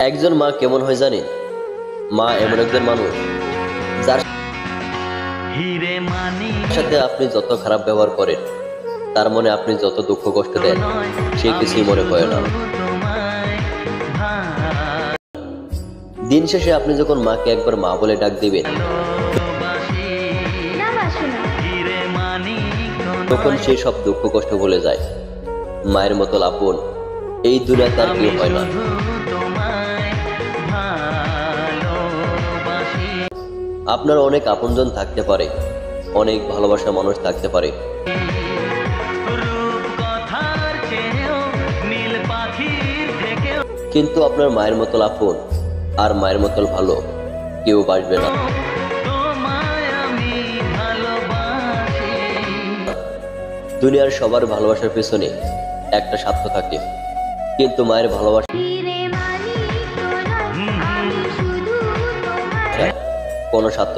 একজন মা কেমন হয় জানেন? মা এমন একজন মানুষ যার সাথে আপনি যত খারাপ ব্যবহার করেন, তার মনে আপনি যত দুঃখ কষ্ট দেন, সে কিছুই মনে করে না। দিন শেষে আপনি যখন মাকে একবার মা বলে ডাক দিবেন, তখন সেই সব দুঃখ কষ্ট ভুলে যায়। মায়ের মতো আপন এই দুনিয়াতে আর কেউ হয় না। আপনার অনেক আপনজন থাকতে পারে, অনেক ভালোবাসা মানুষ থাকতে পারে, কিন্তু আপনার মায়ের মতো আপন আর মায়ের মতো ভালো কেউ বাসবে না। দুনিয়ার সবার ভালোবাসার পেছনে একটা স্বার্থ থাকে, কিন্তু মায়ের ভালোবাসা কোনো স্বার্থ